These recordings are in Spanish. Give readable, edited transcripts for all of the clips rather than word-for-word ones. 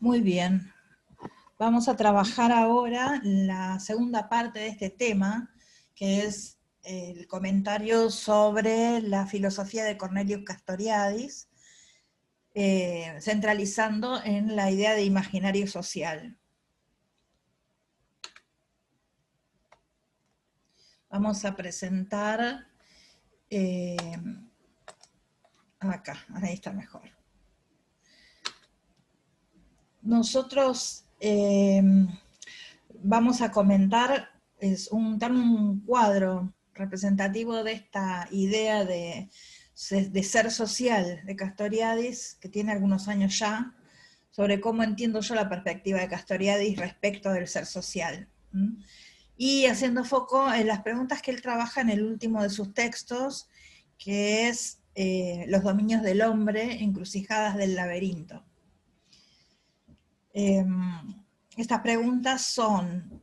Muy bien. Vamos a trabajar ahora la segunda parte de este tema, que es el comentario sobre la filosofía de Cornelius Castoriadis, centralizando en la idea de imaginario social. Vamos a presentar, acá, ahí está mejor. Nosotros vamos a comentar un cuadro representativo de esta idea de ser social de Castoriadis, que tiene algunos años ya, sobre cómo entiendo yo la perspectiva de Castoriadis respecto del ser social. Y haciendo foco en las preguntas que él trabaja en el último de sus textos, que es Los dominios del hombre, encrucijadas del laberinto. Estas preguntas son: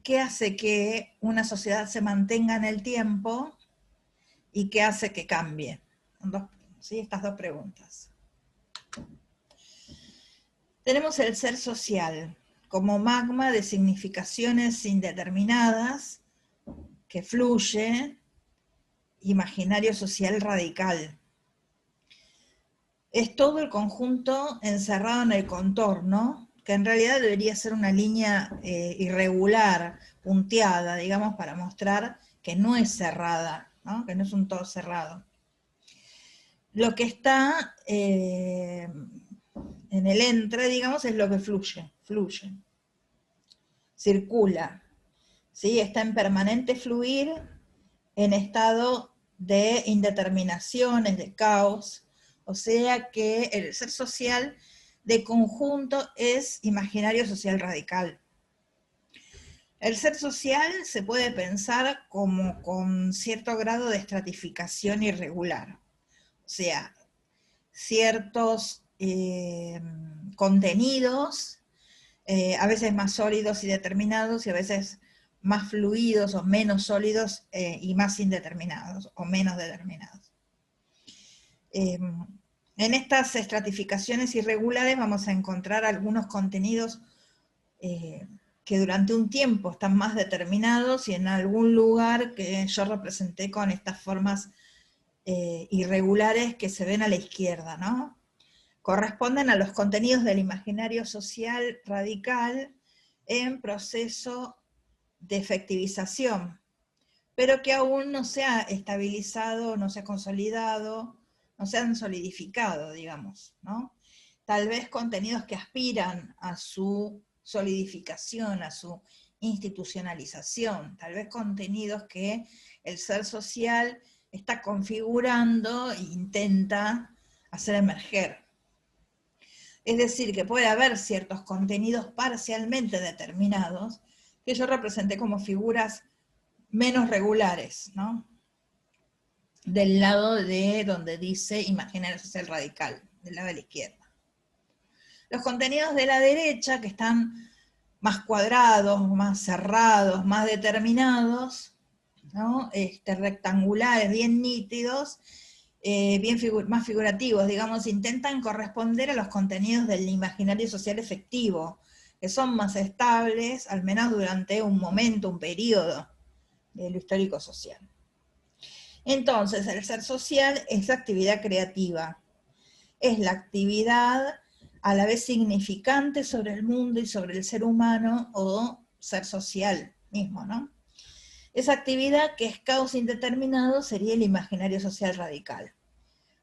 ¿qué hace que una sociedad se mantenga en el tiempo y qué hace que cambie? ¿Sí? Estas dos preguntas. Tenemos el ser social como magma de significaciones indeterminadas que fluye, imaginario social radical. Es todo el conjunto encerrado en el contorno, que en realidad debería ser una línea irregular, punteada, digamos, para mostrar que no es cerrada, ¿no? Que no es un todo cerrado. Lo que está en el entre, digamos, es lo que fluye, circula, ¿sí? Está en permanente fluir, en estado de indeterminaciones, de caos, o sea que el ser social de conjunto es imaginario social radical. El ser social se puede pensar como con cierto grado de estratificación irregular, o sea, ciertos contenidos, a veces más sólidos y determinados, y a veces más fluidos o menos sólidos y más indeterminados o menos determinados. En estas estratificaciones irregulares vamos a encontrar algunos contenidos que durante un tiempo están más determinados y en algún lugar que yo representé con estas formas irregulares que se ven a la izquierda, ¿no? Corresponden a los contenidos del imaginario social radical en proceso de efectivización, pero que aún no se ha estabilizado, no se ha consolidado, no se han solidificado, digamos, ¿no? Tal vez contenidos que aspiran a su solidificación, a su institucionalización, tal vez contenidos que el ser social está configurando e intenta hacer emerger. Es decir, que puede haber ciertos contenidos parcialmente determinados que yo representé como figuras menos regulares, ¿no? Del lado de donde dice imaginario social radical, del lado de la izquierda. Los contenidos de la derecha, que están más cuadrados, más cerrados, más determinados, ¿no? Rectangulares, bien nítidos, más figurativos, digamos, intentan corresponder a los contenidos del imaginario social efectivo, que son más estables, al menos durante un momento, un periodo de lo histórico social. Entonces, el ser social es la actividad creativa, es la actividad a la vez significante sobre el mundo y sobre el ser humano, o ser social mismo, ¿no? Esa actividad que es caos indeterminado sería el imaginario social radical.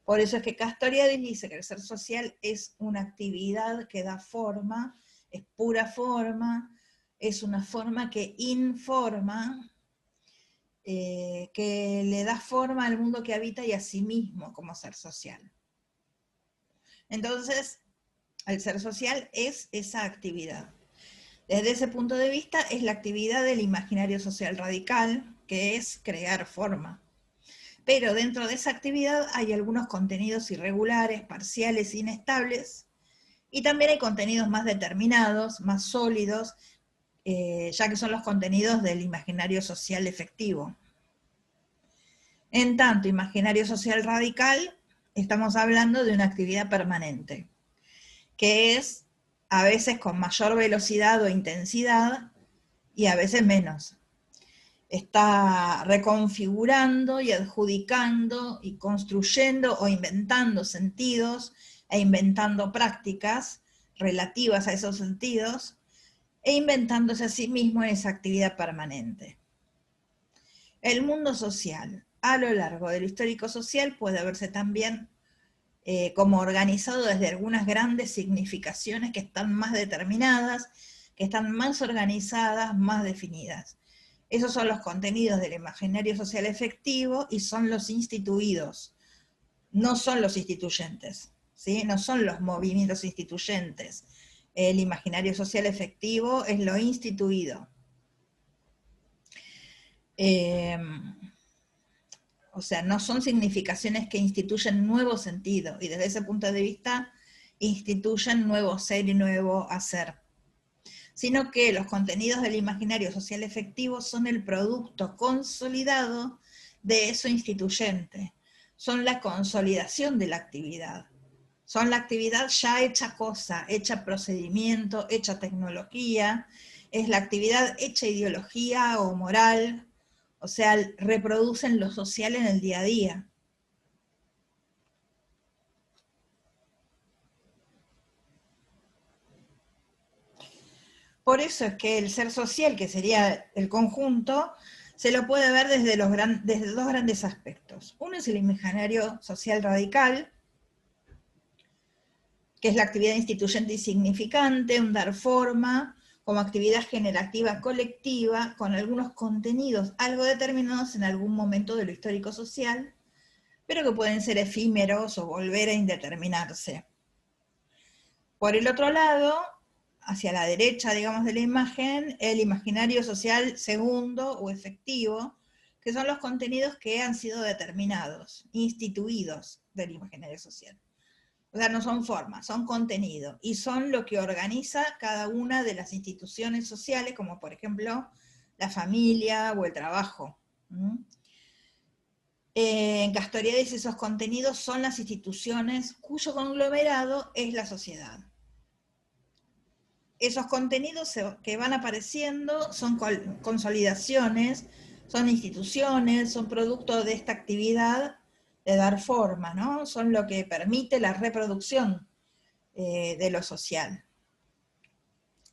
Por eso es que Castoriadis dice que el ser social es una actividad que da forma, es pura forma, es una forma que informa, que le da forma al mundo que habita y a sí mismo como ser social. Entonces, el ser social es esa actividad. Desde ese punto de vista, es la actividad del imaginario social radical, que es crear forma. Pero dentro de esa actividad hay algunos contenidos irregulares, parciales, inestables, y también hay contenidos más determinados, más sólidos, ya que son los contenidos del imaginario social efectivo. En tanto, imaginario social radical, estamos hablando de una actividad permanente, que es a veces con mayor velocidad o intensidad y a veces menos. Está reconfigurando y adjudicando y construyendo o inventando sentidos e inventando prácticas relativas a esos sentidos e inventándose a sí mismo en esa actividad permanente. El mundo social, a lo largo del histórico social, puede verse también como organizado desde algunas grandes significaciones que están más determinadas, que están más organizadas, más definidas. Esos son los contenidos del imaginario social efectivo y son los instituidos, no son los instituyentes, ¿sí? No son los movimientos instituyentes. El imaginario social efectivo es lo instituido. O sea, no son significaciones que instituyen nuevo sentido, y desde ese punto de vista instituyen nuevo ser y nuevo hacer, sino que los contenidos del imaginario social efectivo son el producto consolidado de eso instituyente, son la consolidación de la actividad, son la actividad ya hecha cosa, hecha procedimiento, hecha tecnología, es la actividad hecha ideología o moral. O sea, reproducen lo social en el día a día. Por eso es que el ser social, que sería el conjunto, se lo puede ver desde dos grandes aspectos. Uno es el imaginario social radical, que es la actividad instituyente y significante, un dar forma, como actividad generativa colectiva, con algunos contenidos algo determinados en algún momento de lo histórico social, pero que pueden ser efímeros o volver a indeterminarse. Por el otro lado, hacia la derecha, digamos, de la imagen, el imaginario social segundo o efectivo, que son los contenidos que han sido determinados, instituidos del imaginario social. O sea, no son formas, son contenido, y son lo que organiza cada una de las instituciones sociales, como por ejemplo la familia o el trabajo. En Castoriadis esos contenidos son las instituciones cuyo conglomerado es la sociedad. Esos contenidos que van apareciendo son consolidaciones, son instituciones, son producto de esta actividad de dar forma, ¿no? Son lo que permite la reproducción de lo social.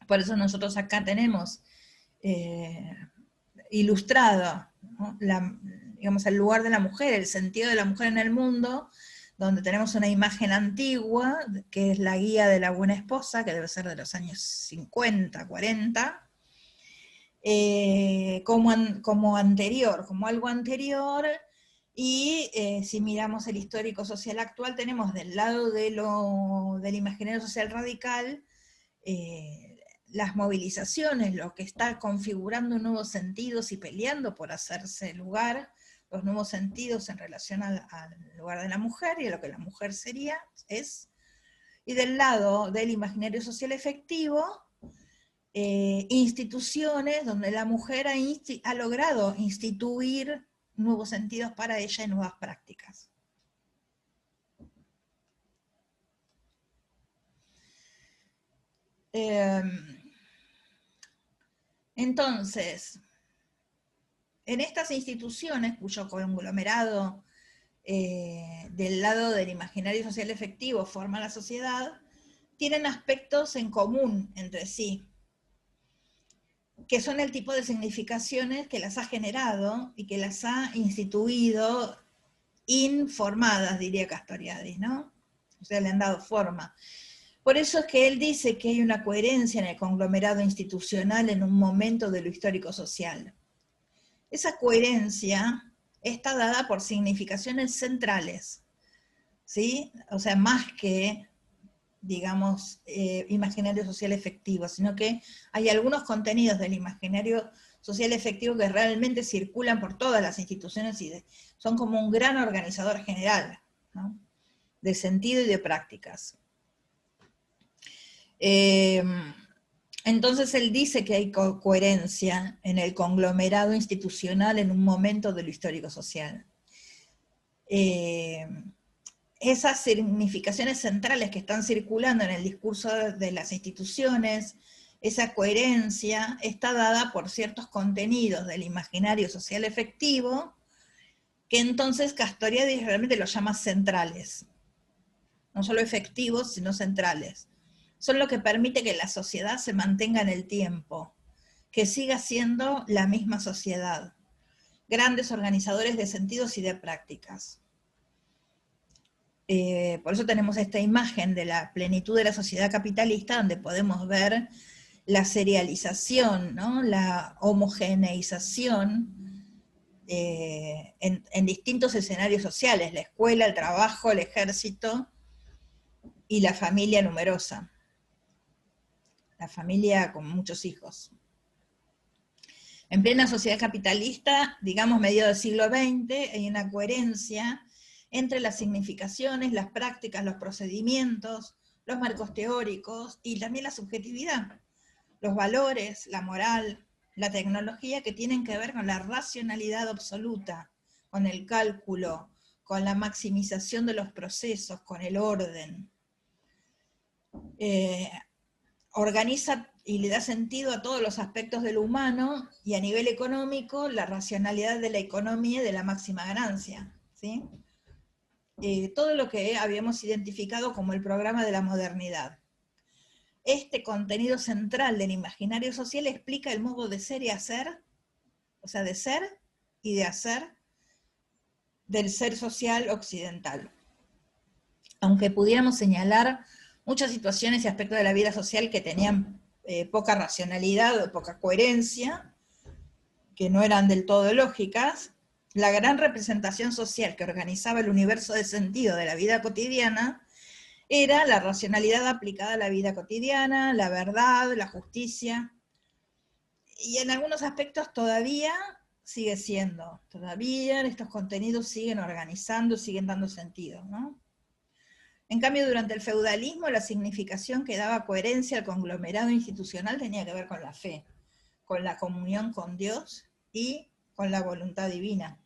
Por eso nosotros acá tenemos ilustrado, ¿no? Digamos, el lugar de la mujer, el sentido de la mujer en el mundo, donde tenemos una imagen antigua, que es la guía de la buena esposa, que debe ser de los años 50, 40, como anterior, como algo anterior, y si miramos el histórico social actual, tenemos del lado del imaginario social radical, las movilizaciones, lo que está configurando nuevos sentidos y peleando por hacerse lugar, los nuevos sentidos en relación al lugar de la mujer y a lo que la mujer es. Y del lado del imaginario social efectivo, instituciones donde la mujer ha logrado instituir nuevos sentidos para ella y nuevas prácticas. Entonces, en estas instituciones, cuyo conglomerado del lado del imaginario social efectivo forma la sociedad, tienen aspectos en común entre sí, que son el tipo de significaciones que las ha generado y que las ha instituido informadas, diría Castoriadis, ¿no? O sea, le han dado forma. Por eso es que él dice que hay una coherencia en el conglomerado institucional en un momento de lo histórico social. Esa coherencia está dada por significaciones centrales, ¿sí? O sea, más que, digamos, imaginario social efectivo, sino que hay algunos contenidos del imaginario social efectivo que realmente circulan por todas las instituciones y son como un gran organizador general, ¿no? De sentido y de prácticas. Entonces él dice que hay coherencia en el conglomerado institucional en un momento de lo histórico social. esas significaciones centrales que están circulando en el discurso de las instituciones, esa coherencia, está dada por ciertos contenidos del imaginario social efectivo, que entonces Castoriadis realmente los llama centrales. No solo efectivos, sino centrales. Son lo que permite que la sociedad se mantenga en el tiempo, que siga siendo la misma sociedad. Grandes organizadores de sentidos y de prácticas. Por eso tenemos esta imagen de la plenitud de la sociedad capitalista, donde podemos ver la serialización, ¿no? La homogeneización en distintos escenarios sociales, la escuela, el trabajo, el ejército y la familia numerosa, la familia con muchos hijos. En plena sociedad capitalista, digamos medio del siglo XX, hay una coherencia entre las significaciones, las prácticas, los procedimientos, los marcos teóricos y también la subjetividad, los valores, la moral, la tecnología que tienen que ver con la racionalidad absoluta, con el cálculo, con la maximización de los procesos, con el orden. Organiza y le da sentido a todos los aspectos de lo humano, y a nivel económico, la racionalidad de la economía y de la máxima ganancia, ¿sí? Todo lo que habíamos identificado como el programa de la modernidad. Este contenido central del imaginario social explica el modo de ser y hacer, o sea, de ser y de hacer, del ser social occidental. Aunque pudiéramos señalar muchas situaciones y aspectos de la vida social que tenían poca racionalidad o poca coherencia, que no eran del todo lógicas, la gran representación social que organizaba el universo de sentido de la vida cotidiana era la racionalidad aplicada a la vida cotidiana, la verdad, la justicia, y en algunos aspectos todavía sigue siendo, todavía estos contenidos siguen organizando, siguen dando sentido, ¿no? En cambio, durante el feudalismo, la significación que daba coherencia al conglomerado institucional tenía que ver con la fe, con la comunión con Dios y con la voluntad divina.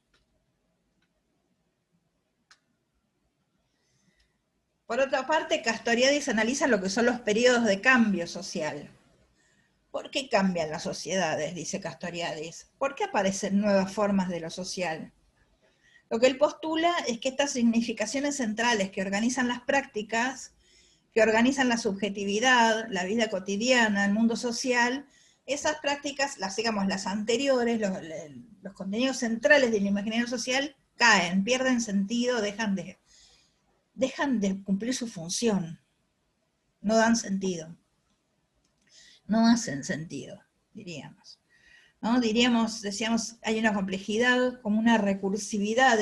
Por otra parte, Castoriadis analiza lo que son los periodos de cambio social. ¿Por qué cambian las sociedades?, dice Castoriadis. ¿Por qué aparecen nuevas formas de lo social? Lo que él postula es que estas significaciones centrales que organizan las prácticas, que organizan la subjetividad, la vida cotidiana, el mundo social, esas prácticas, digamos, las anteriores, los contenidos centrales del imaginario social, caen, pierden sentido, dejan de cumplir su función, no dan sentido, no hacen sentido, diríamos. ¿No? Decíamos, hay una complejidad, como una recursividad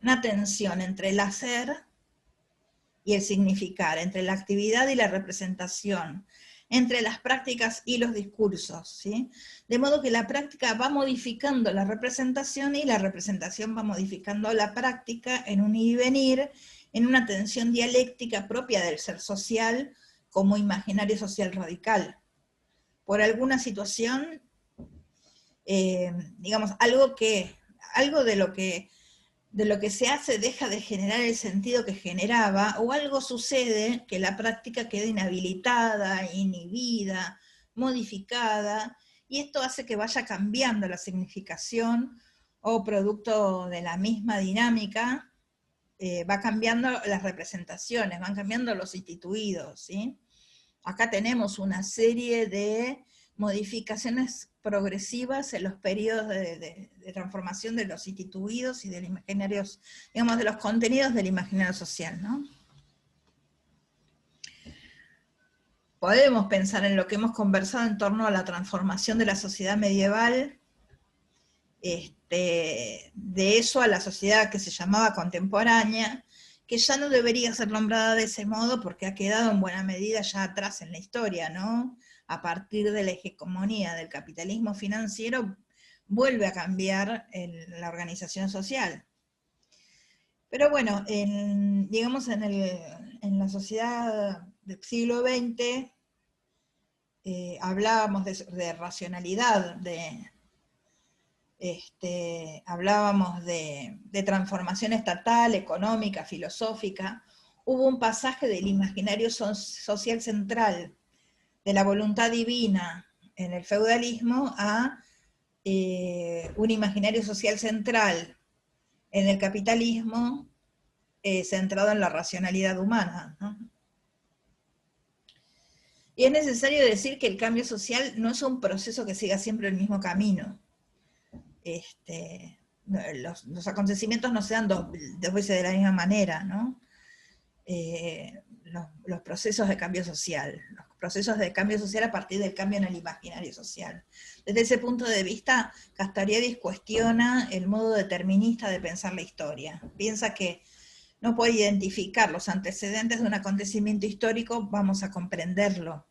una tensión entre el hacer y el significar, entre la actividad y la representación, entre las prácticas y los discursos, ¿sí? De modo que la práctica va modificando la representación y la representación va modificando la práctica en un ir y venir, en una tensión dialéctica propia del ser social como imaginario social radical. Por alguna situación, digamos, algo de lo que se hace deja de generar el sentido que generaba, o algo sucede que la práctica queda inhabilitada, inhibida, modificada, y esto hace que vaya cambiando la significación, o producto de la misma dinámica, va cambiando las representaciones, van cambiando los instituidos, ¿sí? Acá tenemos una serie de modificaciones progresivas en los periodos de transformación de los instituidos y del imaginario, digamos, de los contenidos del imaginario social, ¿no? Podemos pensar en lo que hemos conversado en torno a la transformación de la sociedad medieval, de eso a la sociedad que se llamaba contemporánea, que ya no debería ser nombrada de ese modo porque ha quedado en buena medida ya atrás en la historia, ¿no? A partir de la hegemonía del capitalismo financiero, vuelve a cambiar la organización social. Pero bueno, digamos en la sociedad del siglo XX, hablábamos de racionalidad, hablábamos de transformación estatal, económica, filosófica, hubo un pasaje del imaginario social central, de la voluntad divina en el feudalismo, a un imaginario social central en el capitalismo, centrado en la racionalidad humana, ¿no? Y es necesario decir que el cambio social no es un proceso que siga siempre el mismo camino. Los acontecimientos no se dan dos veces de la misma manera, ¿no? Los procesos de cambio social, a partir del cambio en el imaginario social. Desde ese punto de vista, Castoriadis cuestiona el modo determinista de pensar la historia. Piensa que no puede identificar los antecedentes de un acontecimiento histórico, vamos a comprenderlo.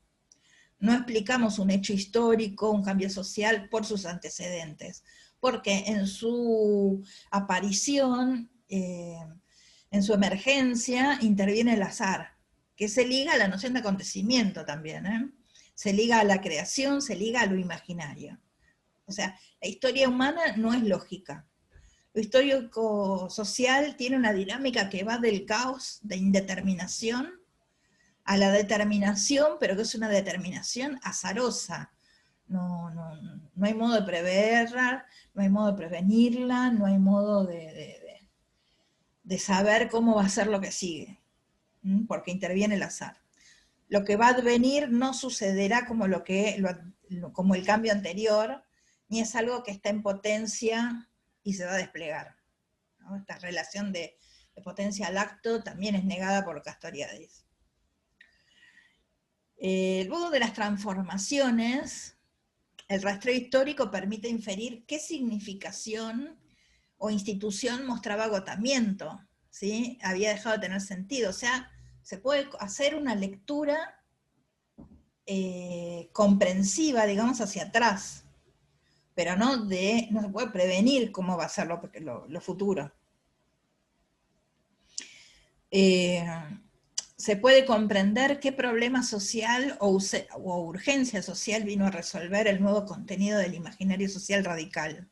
No explicamos un hecho histórico, un cambio social, por sus antecedentes, porque en su aparición, en su emergencia, interviene el azar, que se liga a la noción de acontecimiento también, ¿eh? Se liga a la creación, se liga a lo imaginario. O sea, la historia humana no es lógica. Lo histórico-social tiene una dinámica que va del caos de indeterminación a la determinación, pero que es una determinación azarosa. No hay modo de preverla, no hay modo de prevenirla, no hay modo de saber cómo va a ser lo que sigue, porque interviene el azar. Lo que va a advenir no sucederá como como el cambio anterior, ni es algo que está en potencia y se va a desplegar, ¿no? Esta relación de potencia al acto también es negada por Castoriadis. Luego de las transformaciones, el rastreo histórico permite inferir qué significación o institución mostraba agotamiento, ¿sí? Había dejado de tener sentido. O sea, se puede hacer una lectura comprensiva, digamos, hacia atrás, pero no se puede prevenir cómo va a ser lo futuro. Se puede comprender qué problema social o urgencia social vino a resolver el nuevo contenido del imaginario social radical,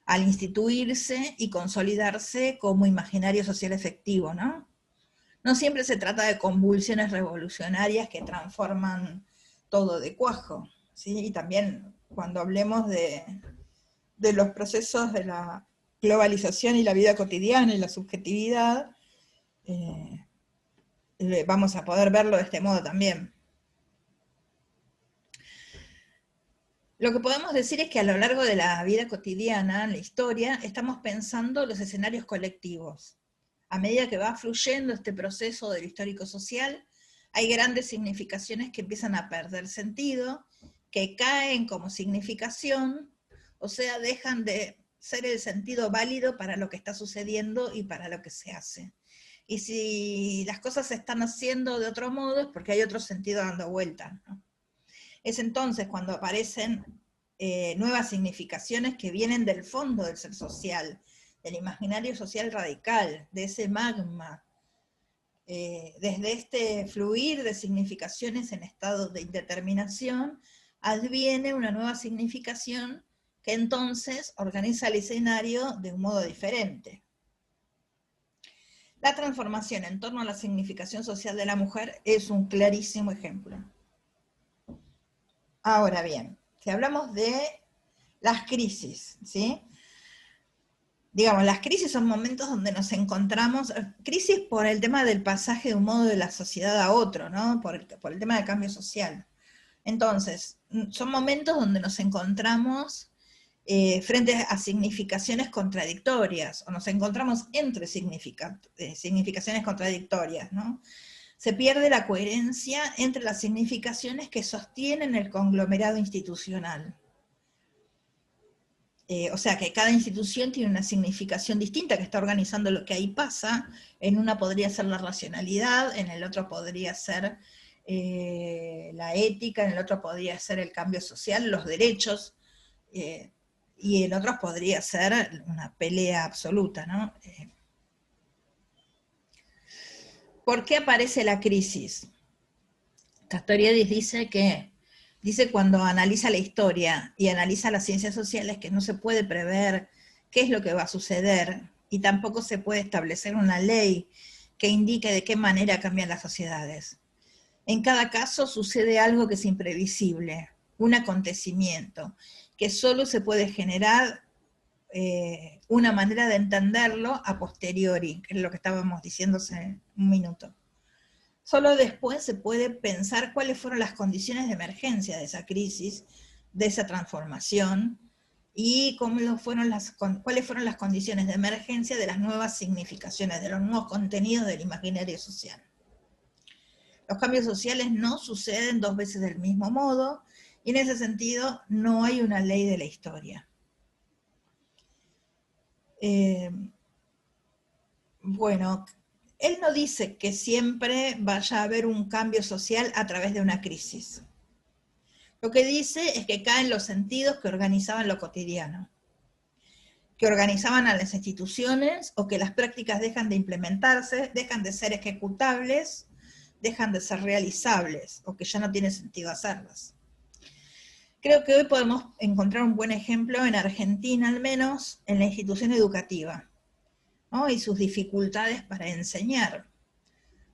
al instituirse y consolidarse como imaginario social efectivo, ¿no? No siempre se trata de convulsiones revolucionarias que transforman todo de cuajo, ¿sí? Y también cuando hablemos de los procesos de la globalización y la vida cotidiana y la subjetividad, vamos a poder verlo de este modo también. Lo que podemos decir es que a lo largo de la vida cotidiana, en la historia, estamos pensando los escenarios colectivos. A medida que va fluyendo este proceso del histórico-social, hay grandes significaciones que empiezan a perder sentido, que caen como significación, o sea, dejan de ser el sentido válido para lo que está sucediendo y para lo que se hace. Y si las cosas se están haciendo de otro modo es porque hay otro sentido dando vuelta, ¿no? Es entonces cuando aparecen nuevas significaciones que vienen del fondo del ser social, del imaginario social radical, de ese magma. Desde este fluir de significaciones en estado de indeterminación, adviene una nueva significación que entonces organiza el escenario de un modo diferente. La transformación en torno a la significación social de la mujer es un clarísimo ejemplo. Ahora bien, si hablamos de las crisis, ¿sí? Digamos, las crisis son momentos donde nos encontramos, crisis por el tema del pasaje de un modo de la sociedad a otro, ¿no? Por el tema del cambio social. Entonces, son momentos donde nos encontramos frente a significaciones contradictorias, o nos encontramos entre significaciones contradictorias, ¿no? Se pierde la coherencia entre las significaciones que sostienen el conglomerado institucional. O sea que cada institución tiene una significación distinta que está organizando lo que ahí pasa. En una podría ser la racionalidad, en el otro podría ser la ética, en el otro podría ser el cambio social, los derechos, y en otros podría ser una pelea absoluta, ¿no? ¿Por qué aparece la crisis? Castoriadis dice que dice cuando analiza la historia y analiza las ciencias sociales que no se puede prever qué es lo que va a suceder y tampoco se puede establecer una ley que indique de qué manera cambian las sociedades. En cada caso sucede algo que es imprevisible, un acontecimiento, que solo se puede generar una manera de entenderlo a posteriori, que es lo que estábamos diciendo hace un minuto. Solo después se puede pensar cuáles fueron las condiciones de emergencia de esa crisis, de esa transformación, y cuáles fueron las condiciones de emergencia de las nuevas significaciones, de los nuevos contenidos del imaginario social. Los cambios sociales no suceden dos veces del mismo modo, y en ese sentido no hay una ley de la historia. Bueno, él no dice que siempre vaya a haber un cambio social a través de una crisis. Lo que dice es que caen los sentidos que organizaban lo cotidiano, que organizaban a las instituciones, o que las prácticas dejan de implementarse, dejan de ser ejecutables, dejan de ser realizables, o que ya no tiene sentido hacerlas. Creo que hoy podemos encontrar un buen ejemplo en Argentina, al menos, en la institución educativa, ¿no? Y sus dificultades para enseñar.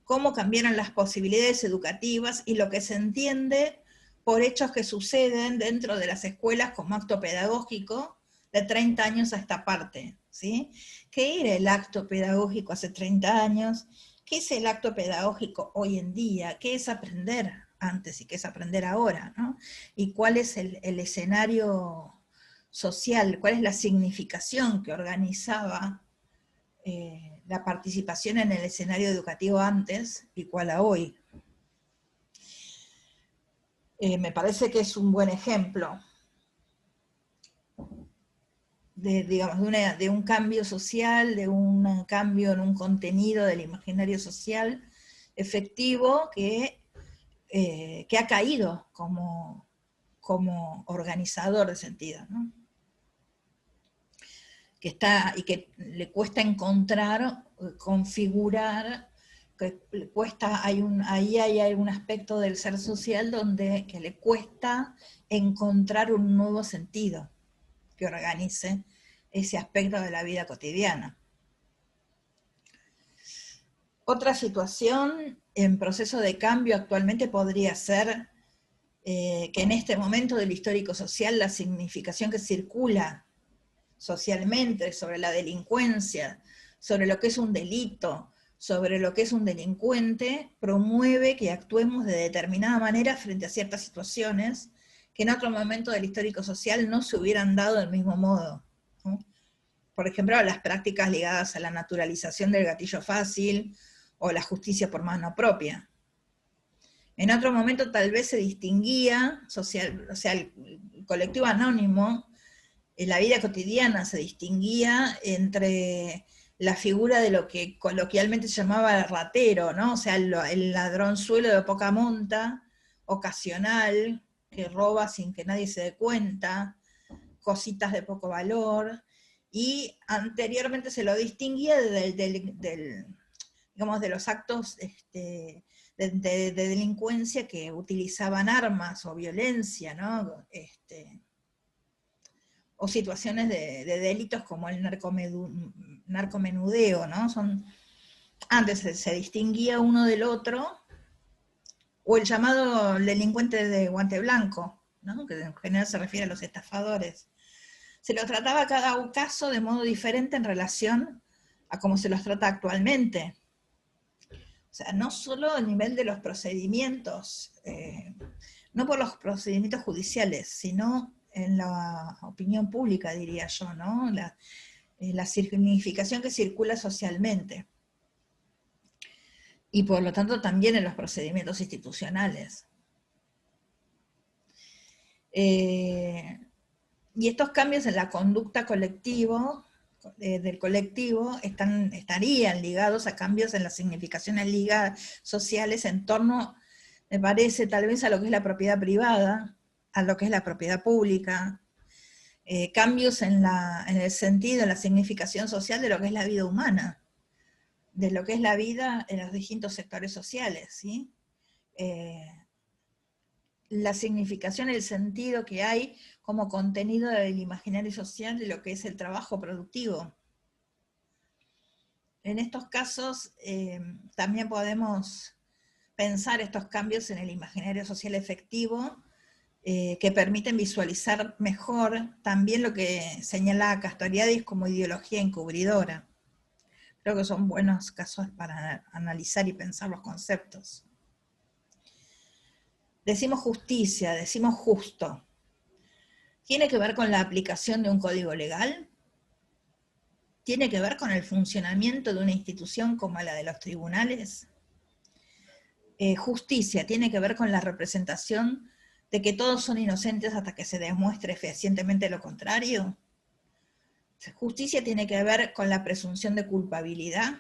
Cómo cambiaron las posibilidades educativas y lo que se entiende por hechos que suceden dentro de las escuelas como acto pedagógico de 30 años a esta parte, ¿sí? ¿Qué era el acto pedagógico hace 30 años? ¿Qué es el acto pedagógico hoy en día? ¿Qué es aprender antes y qué es aprender ahora, ¿no? Y cuál es el escenario social, cuál es la significación que organizaba la participación en el escenario educativo antes y cuál a hoy. Me parece que es un buen ejemplo de un cambio social, de un cambio en un contenido del imaginario social efectivo que ha caído como organizador de sentido, ¿no? Que le cuesta encontrar, configurar, ahí hay algún aspecto del ser social que le cuesta encontrar un nuevo sentido que organice ese aspecto de la vida cotidiana. Otra situación en proceso de cambio actualmente podría ser que en este momento del histórico social la significación que circula socialmente sobre la delincuencia, sobre lo que es un delito, sobre lo que es un delincuente, promueve que actuemos de determinada manera frente a ciertas situaciones que en otro momento del histórico social no se hubieran dado del mismo modo, ¿no? Por ejemplo, las prácticas ligadas a la naturalización del gatillo fácil o la justicia por mano propia. En otro momento tal vez se distinguía, el colectivo anónimo, en la vida cotidiana se distinguía entre la figura de lo que coloquialmente se llamaba el ratero, ¿no? O sea, el ladronzuelo de poca monta, ocasional, que roba sin que nadie se dé cuenta, cositas de poco valor, y anteriormente se lo distinguía digamos, de los actos de delincuencia que utilizaban armas o violencia, ¿no? O situaciones de delitos como el narcomenudeo, ¿no? Antes se distinguía uno del otro, o el llamado delincuente de guante blanco, ¿no? Que en general se refiere a los estafadores. Se lo trataba cada caso de modo diferente en relación a cómo se los trata actualmente. O sea, no solo a nivel de los procedimientos, no por los procedimientos judiciales, sino en la opinión pública, diría yo, ¿no? La significación que circula socialmente. Y por lo tanto también en los procedimientos institucionales. Y estos cambios en la conducta del colectivo estarían ligados a cambios en las significaciones sociales en torno, me parece, tal vez a lo que es la propiedad privada, a lo que es la propiedad pública, cambios en el sentido, en la significación social de lo que es la vida humana, de lo que es la vida en los distintos sectores sociales, ¿sí? la significación, el sentido que hay como contenido del imaginario social de lo que es el trabajo productivo. En estos casos también podemos pensar estos cambios en el imaginario social efectivo, que permiten visualizar mejor también lo que señala Castoriadis como ideología encubridora. Creo que son buenos casos para analizar y pensar los conceptos. Decimos justicia, decimos justo. ¿Tiene que ver con la aplicación de un código legal? ¿Tiene que ver con el funcionamiento de una institución como la de los tribunales? Justicia, ¿tiene que ver con la representación de que todos son inocentes hasta que se demuestre fehacientemente lo contrario? Justicia tiene que ver con la presunción de culpabilidad.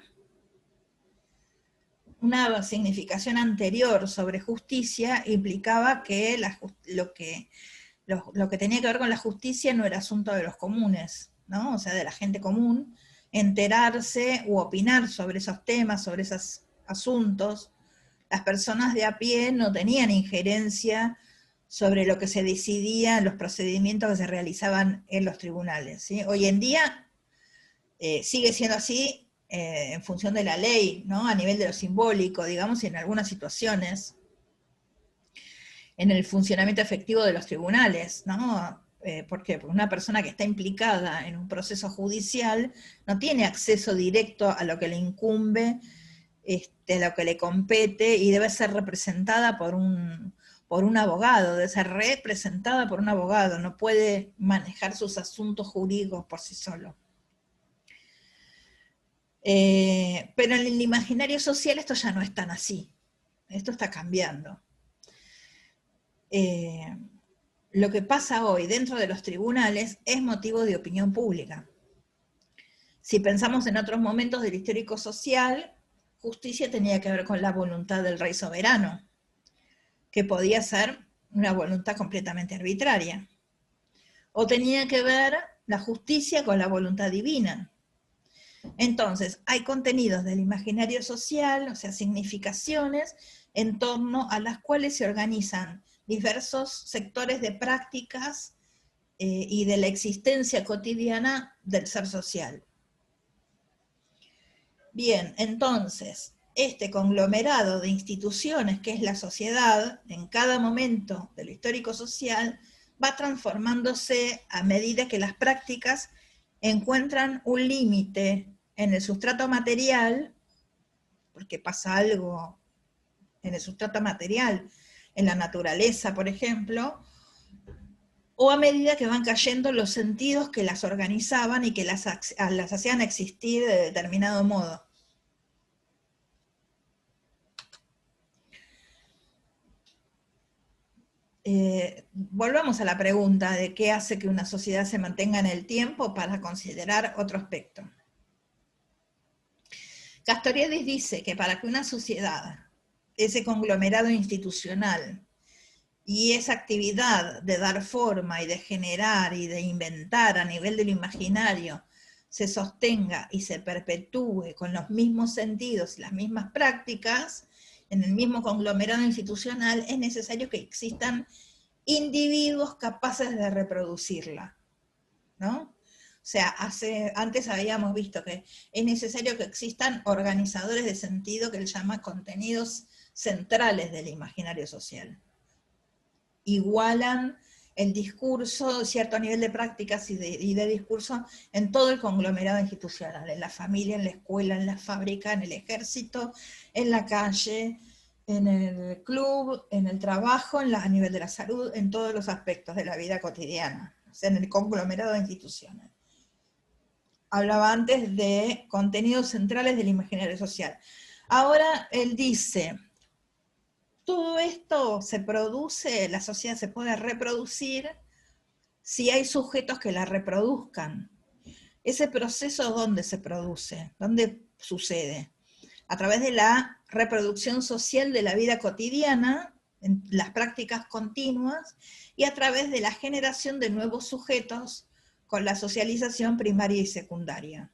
Una significación anterior sobre justicia implicaba que lo que tenía que ver con la justicia no era asunto de los comunes, ¿no? O sea, de la gente común, enterarse u opinar sobre esos temas, sobre esos asuntos. Las personas de a pie no tenían injerencia sobre lo que se decidía en los procedimientos que se realizaban en los tribunales, ¿sí? Hoy en día sigue siendo así en función de la ley, ¿no? A nivel de lo simbólico, digamos, y en algunas situaciones, en el funcionamiento efectivo de los tribunales, ¿no? ¿Por qué? Porque una persona que está implicada en un proceso judicial no tiene acceso directo a lo que le incumbe, a lo que le compete, y debe ser representada por un abogado, debe ser representada por un abogado, no puede manejar sus asuntos jurídicos por sí solo. Pero en el imaginario social esto ya no es tan así, esto está cambiando. Lo que pasa hoy dentro de los tribunales es motivo de opinión pública. Si pensamos en otros momentos del histórico social, justicia tenía que ver con la voluntad del rey soberano, que podía ser una voluntad completamente arbitraria. O tenía que ver la justicia con la voluntad divina. Entonces, hay contenidos del imaginario social, o sea, significaciones, en torno a las cuales se organizan diversos sectores de prácticas y de la existencia cotidiana del ser social. Bien, entonces, este conglomerado de instituciones que es la sociedad, en cada momento del histórico social, va transformándose a medida que las prácticas encuentran un límite en el sustrato material, porque pasa algo en el sustrato material, en la naturaleza, por ejemplo, o a medida que van cayendo los sentidos que las organizaban y que las hacían existir de determinado modo. Volvamos a la pregunta de qué hace que una sociedad se mantenga en el tiempo para considerar otro aspecto. Castoriadis dice que para que una sociedad, ese conglomerado institucional y esa actividad de dar forma y de generar y de inventar a nivel del imaginario se sostenga y se perpetúe con los mismos sentidos y las mismas prácticas, en el mismo conglomerado institucional, es necesario que existan individuos capaces de reproducirla, ¿no? O sea, antes habíamos visto que es necesario que existan organizadores de sentido que él llama contenidos centrales del imaginario social. Igualan el discurso, cierto nivel de prácticas y de discurso en todo el conglomerado institucional, en la familia, en la escuela, en la fábrica, en el ejército, en la calle, en el club, en el trabajo, a nivel de la salud, en todos los aspectos de la vida cotidiana, o sea, en el conglomerado institucional. Hablaba antes de contenidos centrales del imaginario social. Ahora él dice, todo esto se produce, la sociedad se puede reproducir si hay sujetos que la reproduzcan. Ese proceso, ¿dónde se produce? ¿Dónde sucede? A través de la reproducción social de la vida cotidiana, en las prácticas continuas, y a través de la generación de nuevos sujetos con la socialización primaria y secundaria.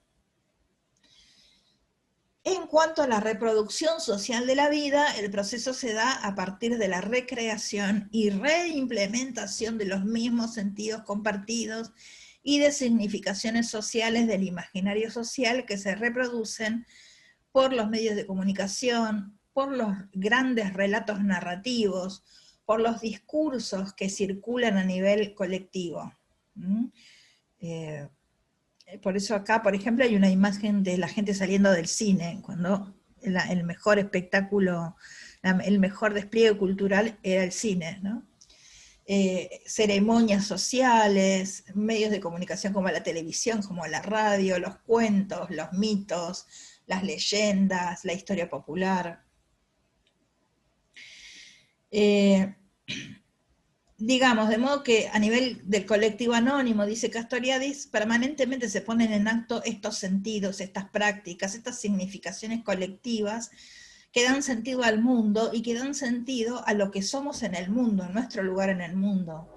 En cuanto a la reproducción social de la vida, el proceso se da a partir de la recreación y reimplementación de los mismos sentidos compartidos y de significaciones sociales del imaginario social que se reproducen por los medios de comunicación, por los grandes relatos narrativos, por los discursos que circulan a nivel colectivo. Por eso acá, por ejemplo, hay una imagen de la gente saliendo del cine, cuando el mejor espectáculo, el mejor despliegue cultural era el cine, ¿no? Ceremonias sociales, medios de comunicación como la televisión, como la radio, los cuentos, los mitos, las leyendas, la historia popular. Digamos, de modo que a nivel del colectivo anónimo, dice Castoriadis, permanentemente se ponen en acto estos sentidos, estas prácticas, estas significaciones colectivas que dan sentido al mundo y que dan sentido a lo que somos en el mundo, a nuestro lugar en el mundo.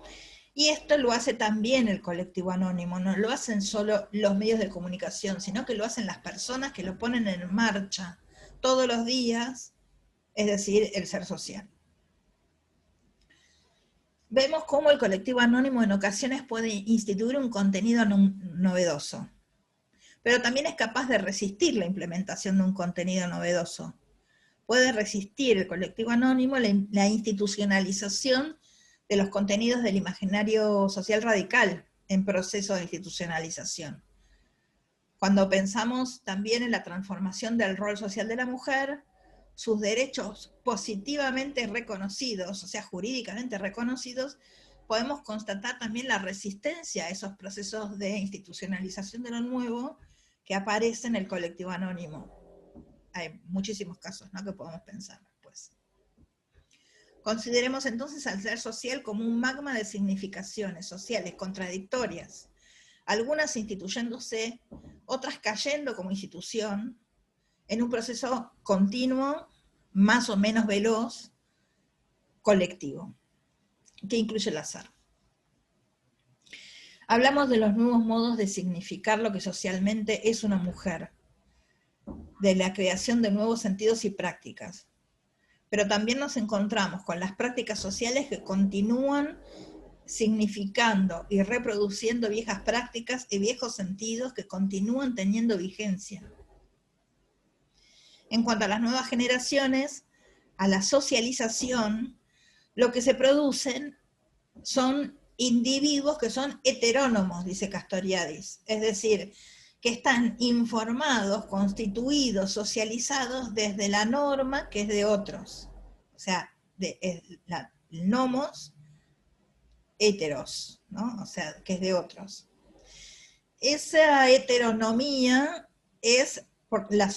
Y esto lo hace también el colectivo anónimo, no lo hacen solo los medios de comunicación, sino que lo hacen las personas que lo ponen en marcha todos los días, es decir, el ser social. Vemos cómo el colectivo anónimo en ocasiones puede instituir un contenido novedoso, pero también es capaz de resistir la implementación de un contenido novedoso. Puede resistir el colectivo anónimo la institucionalización de los contenidos del imaginario social radical en proceso de institucionalización. Cuando pensamos también en la transformación del rol social de la mujer, sus derechos positivamente reconocidos, o sea, jurídicamente reconocidos, podemos constatar también la resistencia a esos procesos de institucionalización de lo nuevo que aparece en el colectivo anónimo. Hay muchísimos casos, ¿no?, que podemos pensar después. Consideremos entonces al ser social como un magma de significaciones sociales contradictorias, algunas instituyéndose, otras cayendo como institución, en un proceso continuo, más o menos veloz, colectivo, que incluye el azar. Hablamos de los nuevos modos de significar lo que socialmente es una mujer, de la creación de nuevos sentidos y prácticas. Pero también nos encontramos con las prácticas sociales que continúan significando y reproduciendo viejas prácticas y viejos sentidos que continúan teniendo vigencia. En cuanto a las nuevas generaciones, a la socialización, lo que se producen son individuos que son heterónomos, dice Castoriadis, es decir, que están informados, constituidos, socializados desde la norma que es de otros. O sea, el nomos heteros, ¿no? O sea, que es de otros. Esa heteronomía es por la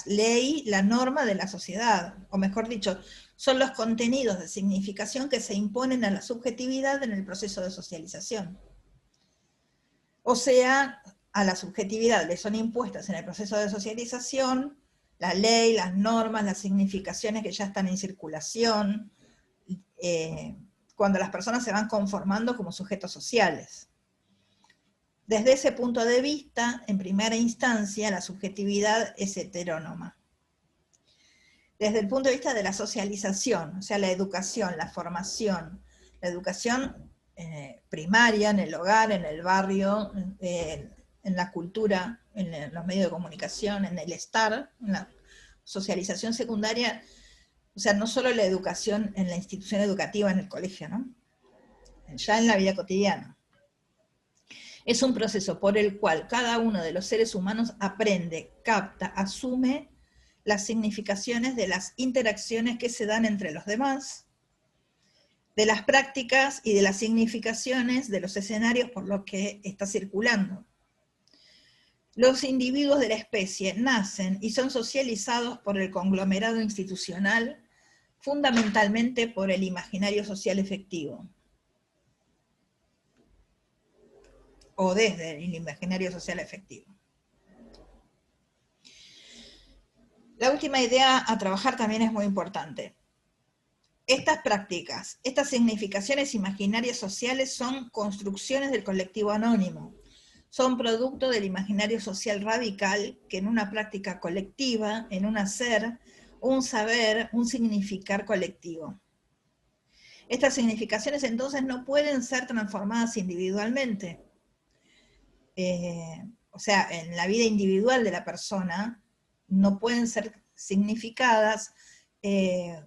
ley, la norma de la sociedad, o mejor dicho, son los contenidos de significación que se imponen a la subjetividad en el proceso de socialización. O sea, a la subjetividad le son impuestas en el proceso de socialización la ley, las normas, las significaciones que ya están en circulación, cuando las personas se van conformando como sujetos sociales. Desde ese punto de vista, en primera instancia, la subjetividad es heterónoma. Desde el punto de vista de la socialización, o sea, la educación, la formación, la educación primaria, en el hogar, en el barrio, en la cultura, en los medios de comunicación, en el estar, en la socialización secundaria, o sea, no solo la educación en la institución educativa, en el colegio, ¿no? Ya en la vida cotidiana. Es un proceso por el cual cada uno de los seres humanos aprende, capta, asume las significaciones de las interacciones que se dan entre los demás, de las prácticas y de las significaciones de los escenarios por los que está circulando. Los individuos de la especie nacen y son socializados por el conglomerado institucional, fundamentalmente por el imaginario social efectivo. O desde el imaginario social efectivo. La última idea a trabajar también es muy importante. Estas prácticas, estas significaciones imaginarias sociales son construcciones del colectivo anónimo, son producto del imaginario social radical que en una práctica colectiva, en un hacer, un saber, un significar colectivo. Estas significaciones entonces no pueden ser transformadas individualmente. O sea, en la vida individual de la persona no pueden ser significadas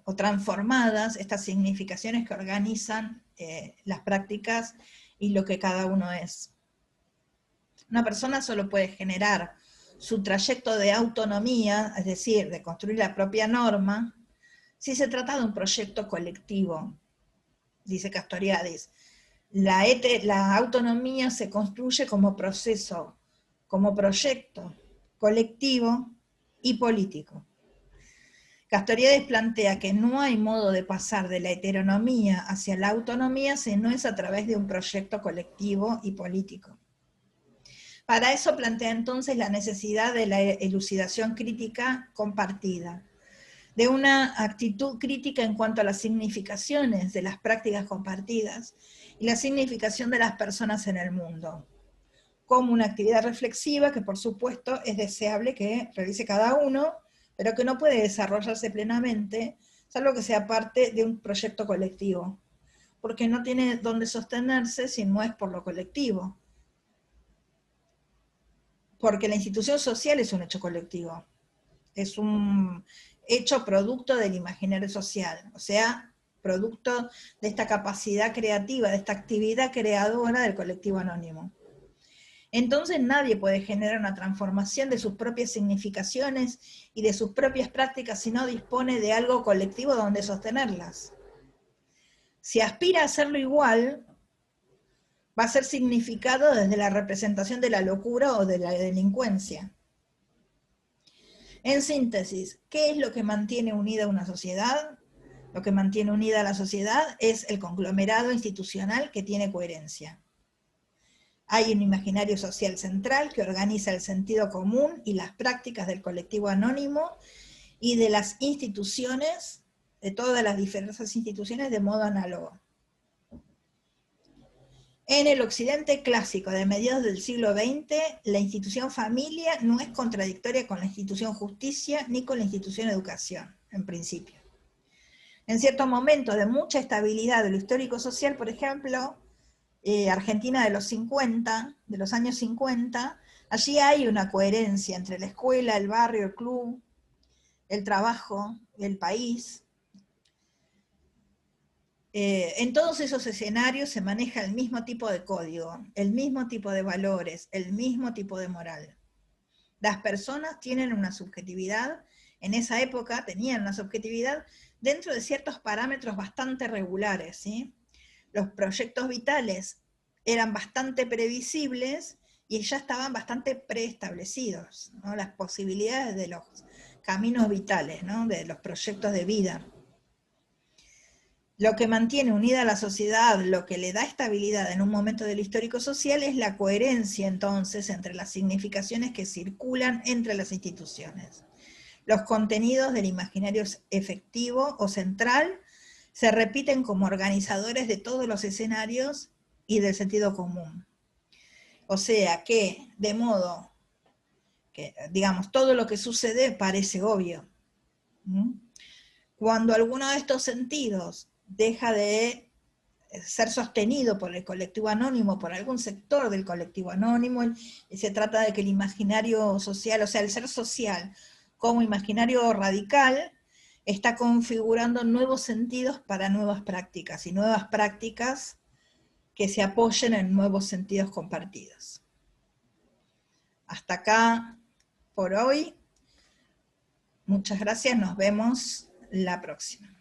o transformadas estas significaciones que organizan las prácticas y lo que cada uno es. Una persona solo puede generar su trayecto de autonomía, es decir, de construir la propia norma, si se trata de un proyecto colectivo, dice Castoriadis. La autonomía se construye como proceso, como proyecto colectivo y político. Castoriadis plantea que no hay modo de pasar de la heteronomía hacia la autonomía si no es a través de un proyecto colectivo y político. Para eso plantea entonces la necesidad de la elucidación crítica compartida, de una actitud crítica en cuanto a las significaciones de las prácticas compartidas y la significación de las personas en el mundo, como una actividad reflexiva que por supuesto es deseable que realice cada uno, pero que no puede desarrollarse plenamente, salvo que sea parte de un proyecto colectivo, porque no tiene dónde sostenerse si no es por lo colectivo. Porque la institución social es un hecho colectivo, es un hecho producto del imaginario social, o sea, producto de esta capacidad creativa, de esta actividad creadora del colectivo anónimo. Entonces nadie puede generar una transformación de sus propias significaciones y de sus propias prácticas si no dispone de algo colectivo donde sostenerlas. Si aspira a hacerlo igual, va a ser significado desde la representación de la locura o de la delincuencia. En síntesis, ¿qué es lo que mantiene unida una sociedad? Lo que mantiene unida a la sociedad es el conglomerado institucional que tiene coherencia. Hay un imaginario social central que organiza el sentido común y las prácticas del colectivo anónimo y de las instituciones, de todas las diversas instituciones, de modo análogo. En el occidente clásico de mediados del siglo XX, la institución familia no es contradictoria con la institución justicia ni con la institución educación, en principio. En ciertos momentos de mucha estabilidad de lo histórico-social, por ejemplo, Argentina de los 50, de los años 50, allí hay una coherencia entre la escuela, el barrio, el club, el trabajo, el país. En todos esos escenarios se maneja el mismo tipo de código, el mismo tipo de valores, el mismo tipo de moral. Las personas tienen una subjetividad, en esa época tenían una subjetividad dentro de ciertos parámetros bastante regulares, ¿sí? Los proyectos vitales eran bastante previsibles y ya estaban bastante preestablecidos, ¿no? Las posibilidades de los caminos vitales, ¿no? De los proyectos de vida. Lo que mantiene unida a la sociedad, lo que le da estabilidad en un momento del histórico social es la coherencia entonces entre las significaciones que circulan entre las instituciones. Los contenidos del imaginario efectivo o central se repiten como organizadores de todos los escenarios y del sentido común. O sea que, de modo que, digamos, todo lo que sucede parece obvio. Cuando alguno de estos sentidos deja de ser sostenido por el colectivo anónimo, por algún sector del colectivo anónimo, y se trata de que el imaginario social, o sea, el ser social como imaginario radical, está configurando nuevos sentidos para nuevas prácticas, y nuevas prácticas que se apoyen en nuevos sentidos compartidos. Hasta acá por hoy. Muchas gracias, nos vemos la próxima.